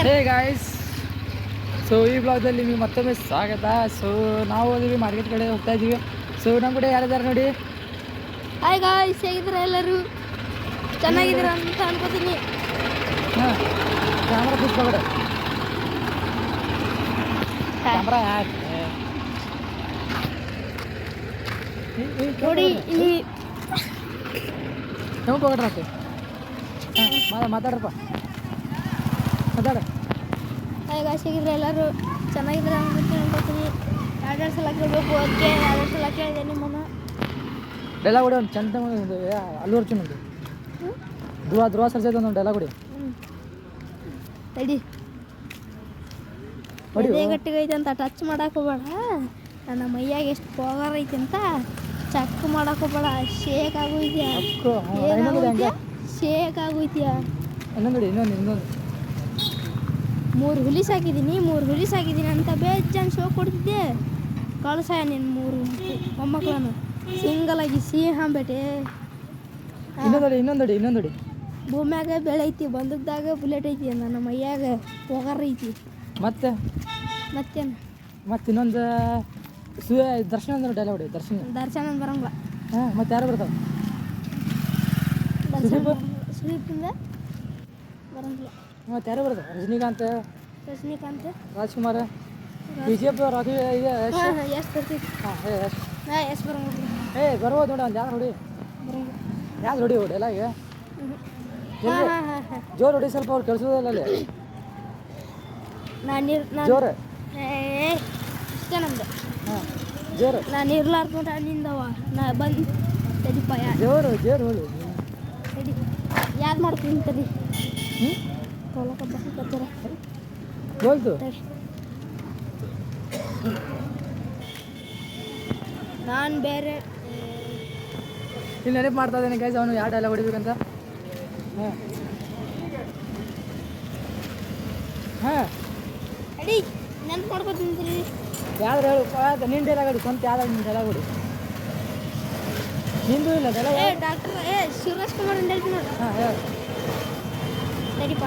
Hey guys, so ಈ ಬ್ಲಾಗ್ದಲ್ಲಿ ನಿಮಗೆ ಮತ್ತೊಮ್ಮೆ ಸ್ವಾಗತ. ಸೊ ನಾವು ಹೋದ್ವಿ ಮಾರ್ಕೆಟ್ ಕಡೆ ಹೋಗ್ತಾ ಇದ್ದೀವಿ. ಸೊ ನಮ್ಮ ಕಡೆ ಯಾರಿದ್ದಾರೆ ನೋಡಿ. ಹಾಯ್ ಗಾಯ್ಸ್, ಹೇಗಿದ್ದೀರಾ ಎಲ್ಲರೂ? ಚೆನ್ನಾಗಿದ್ದೀರಾ ಅಂತ ಅನ್ಕೋತೀನಿ. ಹಾಂ, ಕ್ಯಾಮ್ರಾ ಕೂತ್ಕೊಬೇಡ, ಕ್ಯಾಮ್ರಾ ಯಾಕೆ ನೋಡಿ ಈ ನಾವು ಹೋಗ್ಬಿಟ್ರೆ ಹಾಂ ಮಾತಾಡ್ರಪ್ಪ, ಮಾತಾಡ. ಹಾಯ್ ಗಾಯ್ಸ್, ಹೇಗಿದ್ದೀರಾ ಎಲ್ಲರೂ? ಚೆನ್ನಾಗಿದ್ದೀರಾ ಅಂತ ಅನ್ಕೋತೀನಿ. ಎರಡೆರಡು ಸಲ ಕೇಳಬೇಕು, ಅದಕ್ಕೆ ಎರಡೆರಡು ಸಲ ಕೇಳಿದೆ ನಿಮ್ಮನ್ನು. ಡೈಲಾಗ್ ಹೊಡಿ, ಒಂದು ಚಂದ ಒಂದು ಅಲ್ಲು ಅರ್ಜುನ್ ಒಂದು ಧ್ರುವ ಸರ್ಜಾದ ಒಂದು ಡೈಲಾಗ್ ಹೊಡಿ. ರೆಡಿ? ಇದೇ ಗಟ್ಟಿಗೈತೆ ಅಂತ ಟಚ್ ಮಾಡಕ್ಕೆ ಹೋಗ್ಬೇಡ. ನನ್ನ ಮೈಯಾಗ ಎಷ್ಟು ಪವರ್ ಐತೆ ಅಂತ ಚೆಕ್ ಮಾಡಕ್ಕೆ ಹೋಗ್ಬೇಡ. ಶೇಕ್ ಆಗೋಯ್ತೀಯ, ಶೇಕ್ ಆಗೋಯ್ತೀಯ. ಇನ್ನೊಂದು 3 ಹುಲಿ ಸಾಕಿದ್ದೀನಿ ಅಂತ ಬೇಜಾನ್ ಶೋ ಕೊಡ್ತಿದ್ದೆ. ಕಳ್ಸಾಯ ನಿನ್ನ 3 ಮೊಮ್ಮಕ್ಕಳನ್ನು ಸಿಂಗಲ್ ಆಗಿ ಸಿಂಹಂಬೇಟೆ. ಇನ್ನೊಂದು ಭೂಮ್ಯಾಗ ಬೆಳೆ ಐತಿ, ಬಂದೂಕ್ದಾಗ ಬುಲೆಟ್ ಐತಿ, ನನ್ನ ಮೈಯಾಗ ಹೋಗಾರ ಐತಿ. ಮತ್ತೇನು ಇನ್ನೊಂದು ದರ್ಶನ ಅಂದ್ರೆ ಡೈಲಾಗ್ ಹೊಡಿ. ದರ್ಶನ ಬರಂಗಿಲ್ಲ. ಹಾಂ, ಮತ್ತೆ ಯಾರು ಬರ್ತಾವೆ? ಸುದೀಪಿಂದ ಬರಂಗಿಲ್ಲ. ಮತ್ತೆ ಯಾರು ಬರ್ತಾವೆ? ರಜನಿಕಾಂತ್, ರಾಜ್ಕುಮಾರ್, BJP ರಾಘವಿ, ಎಷ್ಟು ಬರ್ತೀವಿ? ಹಾಂ, ಎಷ್ಟು ಬರಂಗಿಲ್ಲ. ಬರ್ಬೋದು ನೋಡಿ. ಒಂದು ಯಾರು ನೋಡಿ, ಬರಂಗಿಲ್ಲ. ಯಾರು ನೋಡಿ ಡೈಲಾಗ್ ಜೋರು ಹೊಡಿ, ಸ್ವಲ್ಪ ಅವ್ರು ಕೆಲ್ಸೋದಲ್ಲ ಅಲ್ಲಿ. ಜೋರು ಇಷ್ಟೇ ನಮ್ದು. ಹಾಂ, ಜೋರು. ನಾನು ಇರ್ಲಾರ್ದು ನಿಂದವ ನಾ ಬಂದು ತಡಿಪ. ಜೋರು ಹೊಡಿ. ತಡಿ, ಯಾವ್ದು ಮಾಡ್ತೀನಿ ತಡಿ. ತೊಗೊಳಕತ್ತರ ಹೋಯ್ತು. ನಾನು ಬೇರೆ ಇಲ್ಲಿ ನೆನಪು ಮಾಡ್ತಾ ಇದ್ದೇನೆ ಗೈಸ್, ಅವನು ಯಾವ ಡೈಲಾಗ್ ಹೊಡಿಬೇಕಂತ. ಹಾಂ ಅಡಿ ನೆನ್ಪು ಮಾಡ್ಕೊತೀನಿ. ಯಾವ್ದು ಹೇಳು, ನಿನ್ನ ಡೈಲಾಗ್ ಹೊಡಿ, ಸ್ವಂತ ಯಾವ್ದು ನಿನ್ನ ಡೈಲಾಗ್ ಹೊಡಿ. ನಿಂದು ಇಲ್ಲ ಡೈಲಾಗ್. ಡಾಕ್ಟರ್ ಶಿವರಾಜ್ ಕುಮಾರ್ ಅಂತ ಹೇಳ್ತೀನಿ ನೋಡಿ. ಹಾಂ, ಹೇಳು. ಸರಿಪ್ಪ.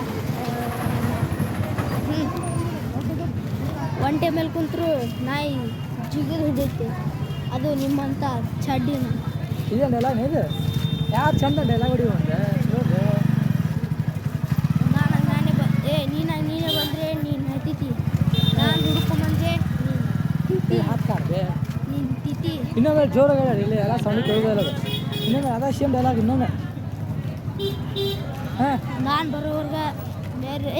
ಒಂಟೆ ಮೇಲೆ ಕುಂತರು ನಾಯಿ ಜಿಗಿದು ಹಿಡಿಯುತ್ತೆ, ಅದು ನಿಮ್ಮಂಥ ಚಡ್ಡಿನ. ಇದೇನು ಡೈಲಾಗ್ ಇದು? ಯಾವ ಚಂದ ಡೈಲಾಗ್ ಹೊಡಿ ಒಂದು. ನೀನೇ ಬಂದರೆ ನೀನು ಹತ್ತಿತಿ, ನಾನು ಹುಡ್ಕೊಂಬಂದ್ರೆ ನೀನು ತಿತಿ. ಇನ್ನೊಮ್ಮೆ ಜೋರಾಗ ಇಲ್ಲಿ ಎಲ್ಲ ಸಣ್ಣ ಕೇಳೋದಿಲ್ಲ. ಇನ್ನೊಮ್ಮೆ ಅದ ಸೇಮ್ ಡೈಲಾಗ್ ಇನ್ನೊಮ್ಮೆ. ಹಾಂ, ನಾನು ಬರೋವರ್ಗ ಬೇರೆ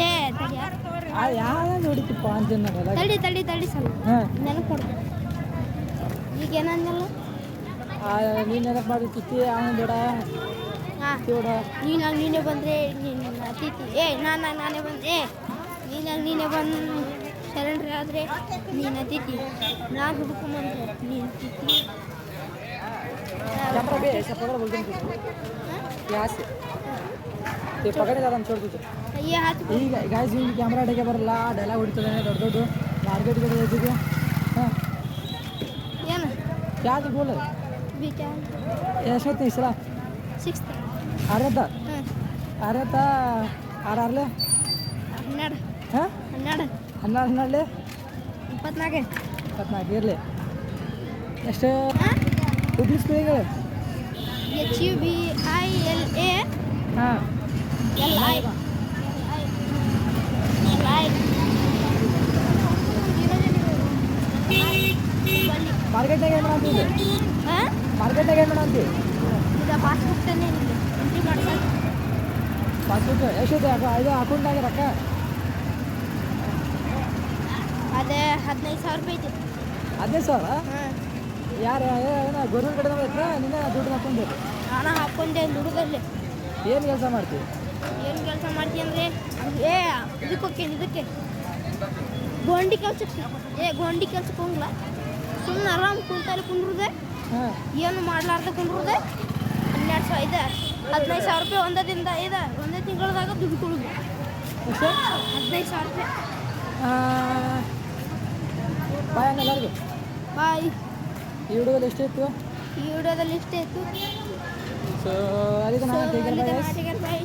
ಯಾವ್ದು ಹೊಡಿತಿಪ್ಪ ಅಂತೀನಿ ಡೈಲಾಗ್. ತಡಿ ಸಲ. ಹಾಂ, ನೆನಪು ಕೊಡು. ಈಗ ಏನಂದಲ್ಲ, ನೀನು ನೆನಪು ಮಾಡಿ ತಿತ್ತಿ ಅವನು ಬೇಡ. ಹಾಂ, ನೀನೇ ಬಂದರೆ ನೀನು ತಿತ್ತಿ. ನಾನೇ ಬಂದೆ. ನೀನೇ ಬಂದು ಸರೆಂಡ್ರಿ ಆದರೆ ನೀನು ತಿತ್ತಿ, ನಾನು ಹುಡ್ಕೊಂಬಂದ್ರೆ ನೀನು ತಿತ್ತಿ. कैमरा भी ऐसा पकड़ बोलते हैं यहाँ से ते पकड़े ज़्यादा हम छोड़ दीजिए. ये हाथ ಈಗ ಗಾಯ್ಸ್, ಈ ಕ್ಯಾಮ್ರಾ ಅಡಿಗೆ ಬರಲ್ಲ, ಡೈಲಾಗ್ ಹೊಡಿತದೆ ದೊಡ್ಡ ಮಾರ್ಕೆಟ್ ಕಡೆ ಹೋಗ್ತಿದ್ವಿ. ಹಾಂ, ಏನು ಯಾವ್ದು ಬೋಲ ಬಿ ಕ್ಯಾ ಎಷ್ಟೊತ್ತು ಸಲ 6th ಆರತ್ತ ಆರಲೆ 12 ಹಾಂ 12 24 ಇರಲಿ. ಎಷ್ಟು ಹುಬ್ಳಿ ಸ್ಕೂಲಿಗೆ? HUBILA. ಹಾಂ, LI ಮಾರ್ಕೆಟ್ನಾಗ ಏನು ಮಾಡಂತೀವಿ? ಹಾಂ, ಮಾರ್ಕೆಟ್ನಾಗ ಏನು ಮಾಡಂತೀವಿ? ಇದು ಪಾಸ್ಬುಕ್ ತಾನೇ ಎಂಟ್ರಿ ಮಾಡ್ಸಕ್ಕೆ. ಪಾಸ್ಬುಕ್ ಎಷ್ಟಿದೆ? ಇದು ಅಕೌಂಟ್ನಾಗ ರೊಕ್ಕ ಅದೇ 15,000 ರೂಪಾಯಿ ಐತಿ. 15,000? ಹಾಂ, ಯಾರು ಏನೋ ಗೌರ್ಮೆಂಟ್ ಕಡೆ ಹತ್ರ ನಿನ್ನೆ ದುಡ್ಡು ಹಾಕ್ಕೊಂಡು ನಾನು ಹಾಕ್ಕೊಂಡೆ ದುಡ್ಡದಲ್ಲಿ. ಏನು ಕೆಲಸ ಮಾಡ್ತೀವಿ? ಏನು ಕೆಲಸ ಮಾಡ್ತೀವಿ ಅಂದರೆ ಇದಕ್ಕೆ ಹೋಗ್ತೀನಿ, ಇದಕ್ಕೆ ಗೋಂಡಿ ಕೆಲ್ಸಕ್ಕೆ ಹೋಗಲ್ಲ. ಸುಮ್ಮನೆ ಆರಾಮ್ ಕುಂಡ್ರದೆ, ಹಾಂ, ಏನು ಮಾಡ್ಲಾರ್ದ ಕುಂಡ್ರದೆ. 15,000 ರೂಪಾಯಿ ಒಂದೇ ತಿಂಗಳದಾಗ ದುಡ್ಡು ಕೊಡೋದು. 15,000 ರೂಪಾಯಿ. ಬಾಯ್ ಎಲ್ಲರಿಗೂ ಬಾಯ್. ಈ ವಿಡಿಯೋದಲ್ಲಿ ಎಷ್ಟಿತ್ತು? ಈ ವಿಡಿಯೋದಲ್ಲಿ ಇಷ್ಟೇ ಇತ್ತು. ಸೊ ಅದಕ್ಕೆ ನಾನು ಬಾಯ್.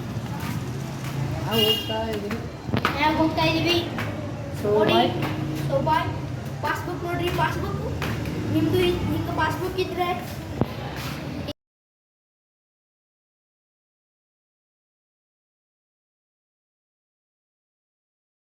ಹೋಗ್ತಾ ಇದ್ದೀನಿ. ಮನ್ಯಾಗ ಹೋಗ್ತಾ ಇದೀವಿ ಸೊ ನೋಡಿ ಸೊ ಬಾಯ್ ಪಾಸ್ಬುಕ್ ನೋಡ್ರಿ ಪಾಸ್ಬುಕ್ ನಿಮ್ಮದು ಹಿಂಗೆ ಪಾಸ್ಬುಕ್ ಇದ್ರೆ